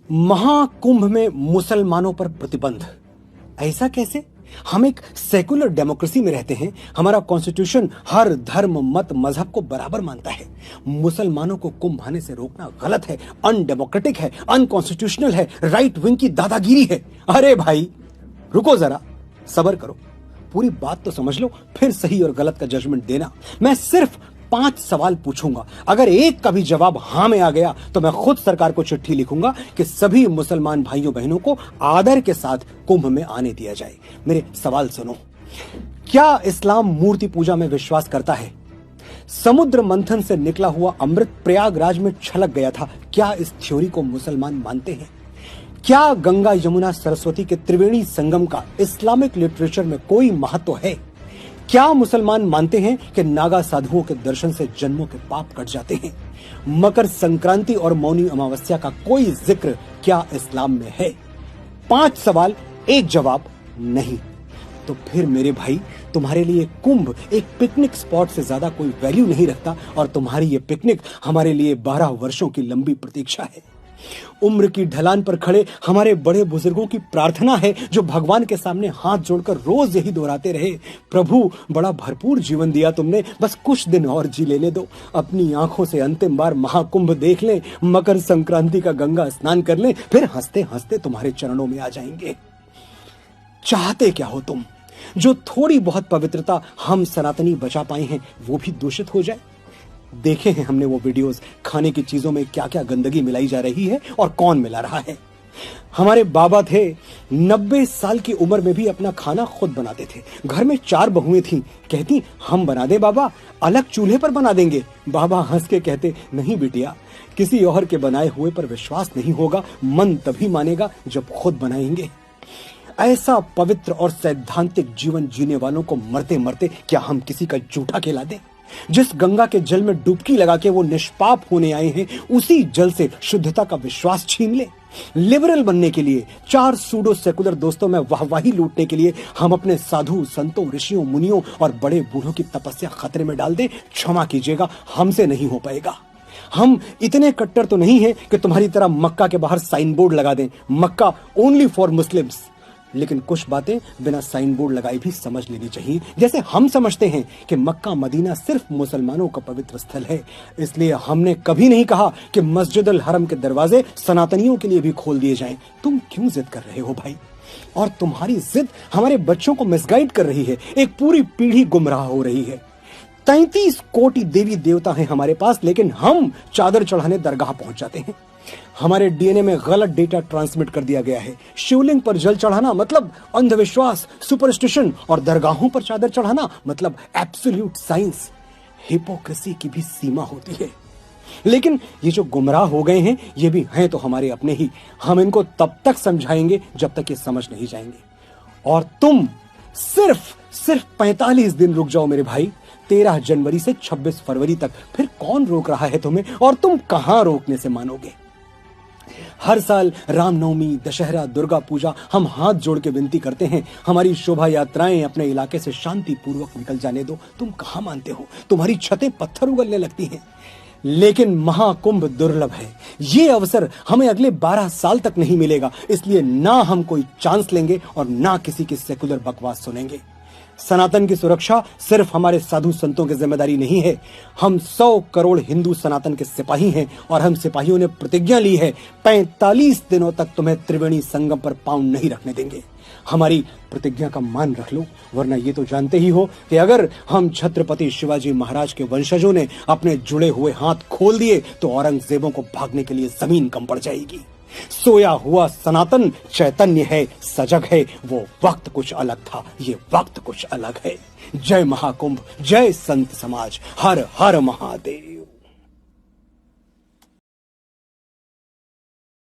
महाकुंभ में मुसलमानों पर प्रतिबंध, ऐसा कैसे? हम एक सेकुलर डेमोक्रेसी में रहते हैं। हमारा कॉन्स्टिट्यूशन हर धर्म मत मजहब को बराबर मानता है। मुसलमानों को कुंभ आने से रोकना गलत है, अनडेमोक्रेटिक है, अनकॉन्स्टिट्यूशनल है, राइट विंग की दादागिरी है। अरे भाई रुको जरा, सब्र करो, पूरी बात तो समझ लो, फिर सही और गलत का जजमेंट देना। मैं सिर्फ 5 सवाल पूछूंगा, अगर एक का भी जवाब हां में आ गया तो मैं खुद सरकार को चिट्ठी लिखूंगा कि सभी मुसलमान भाइयों बहनों को आदर के साथ कुंभ में आने दिया जाए। मेरे सवाल सुनो। क्या इस्लाम मूर्ति पूजा में विश्वास करता है? समुद्र मंथन से निकला हुआ अमृत प्रयागराज में छलक गया था, क्या इस थ्योरी को मुसलमान मानते हैं? क्या गंगा यमुना सरस्वती के त्रिवेणी संगम का इस्लामिक लिटरेचर में कोई महत्व है? क्या मुसलमान मानते हैं कि नागा साधुओं के दर्शन से जन्मों के पाप कट जाते हैं? मकर संक्रांति और मौनी अमावस्या का कोई जिक्र क्या इस्लाम में है? 5 सवाल, एक जवाब नहीं। तो फिर मेरे भाई, तुम्हारे लिए कुंभ एक पिकनिक स्पॉट से ज्यादा कोई वैल्यू नहीं रखता, और तुम्हारी ये पिकनिक हमारे लिए 12 वर्षों की लंबी प्रतीक्षा है। उम्र की ढलान पर खड़े हमारे बड़े बुजुर्गों की प्रार्थना है, जो भगवान के सामने हाथ जोड़कर रोज यही दोहराते रहे, प्रभु बड़ा भरपूर जीवन दिया तुमने, बस कुछ दिन और जी लेने दो, अपनी आंखों से अंतिम बार महाकुंभ देख लें, मकर संक्रांति का गंगा स्नान कर लें, फिर हंसते हंसते तुम्हारे चरणों में आ जाएंगे। चाहते क्या हो तुम? जो थोड़ी बहुत पवित्रता हम सनातनी बचा पाए हैं वो भी दूषित हो जाए? देखे हैं हमने वो वीडियोस, खाने की चीजों में क्या क्या गंदगी मिलाई जा रही है और कौन मिला रहा है। हमारे बाबा थे, 90 साल की उम्र में भी अपना खाना खुद बनाते थे। घर में 4 बहुएं थीं, कहती हम बना दे बाबा, अलग चूल्हे पर बना देंगे। बाबा हंस के कहते नहीं बिटिया, किसी और के बनाए हुए पर विश्वास नहीं होगा, मन तभी मानेगा जब खुद बनाएंगे। ऐसा पवित्र और सैद्धांतिक जीवन जीने वालों को मरते मरते क्या हम किसी का जूठा खिला दें? जिस गंगा के जल में डुबकी लगा के वो निष्पाप होने आए हैं, उसी जल से शुद्धता का विश्वास छीन ले। लिबरल बनने के लिए, 4 सूडो सेकुलर दोस्तों में वाहवाही लूटने के लिए हम अपने साधु संतों, ऋषियों, मुनियों और बड़े बूढ़ों की तपस्या खतरे में डाल दें? क्षमा कीजिएगा, हमसे नहीं हो पाएगा। हम इतने कट्टर तो नहीं हैं कि तुम्हारी तरह मक्का के बाहर साइन बोर्ड लगा दें, मक्का ओनली फॉर मुस्लिम्स। लेकिन कुछ बातें बिना साइन बोर्ड लगाए भी समझ लेनी चाहिए। जैसे हम समझते हैं कि मक्का मदीना सिर्फ मुसलमानों का पवित्र स्थल है, इसलिए हमने कभी नहीं कहा कि मस्जिद अल हरम के दरवाजे सनातनियों के लिए भी खोल दिए जाएं। तुम क्यों जिद कर रहे हो भाई? और तुम्हारी जिद हमारे बच्चों को मिसगाइड कर रही है, एक पूरी पीढ़ी गुमराह हो रही है। 33 कोटि देवी देवता हैं हमारे पास, लेकिन हम चादर चढ़ाने दरगाह पहुंच जाते हैं। हमारे डीएनए में गलत डेटा ट्रांसमिट कर दिया गया है। शिवलिंग पर जल चढ़ाना मतलब अंधविश्वास, सुपरस्टिशन, और दरगाहों पर चादर चढ़ाना मतलब एब्सोल्यूट साइंस। हिपोक्रेसी की भी सीमा होती है। लेकिन ये जो गुमराह हो गए हैं, ये भी हैं तो हमारे अपने ही। हम इनको तब तक समझाएंगे जब तक ये समझ नहीं जाएंगे। और तुम सिर्फ 45 दिन रुक जाओ मेरे भाई, 13 जनवरी से 26 फरवरी तक। फिर कौन रोक रहा है तुम्हें, और तुम कहां रोकने से मानोगे? हर साल रामनवमी, दशहरा, दुर्गा पूजा हम हाथ जोड़ के विनती करते हैं, हमारी शोभा यात्राएं अपने इलाके से शांति पूर्वक निकल जाने दो। तुम कहां मानते हो? तुम्हारी छतें पत्थर उगलने लगती हैं। लेकिन महाकुंभ दुर्लभ है, ये अवसर हमें अगले 12 साल तक नहीं मिलेगा, इसलिए ना हम कोई चांस लेंगे और ना किसी की सेकुलर बकवास सुनेंगे। सनातन की सुरक्षा सिर्फ हमारे साधु संतों की जिम्मेदारी नहीं है। हम 100 करोड़ हिंदू सनातन के सिपाही हैं, और हम सिपाहियों ने प्रतिज्ञा ली है 45 दिनों तक तुम्हें त्रिवेणी संगम पर पांव नहीं रखने देंगे। हमारी प्रतिज्ञा का मान रख लो, वरना ये तो जानते ही हो कि अगर हम छत्रपति शिवाजी महाराज के वंशजों ने अपने जुड़े हुए हाथ खोल दिए तो औरंगजेबों को भागने के लिए जमीन कम पड़ जाएगी। सोया हुआ सनातन चैतन्य है, सजग है। वो वक्त कुछ अलग था, ये वक्त कुछ अलग है। जय महाकुंभ, जय संत समाज, हर हर महादेव।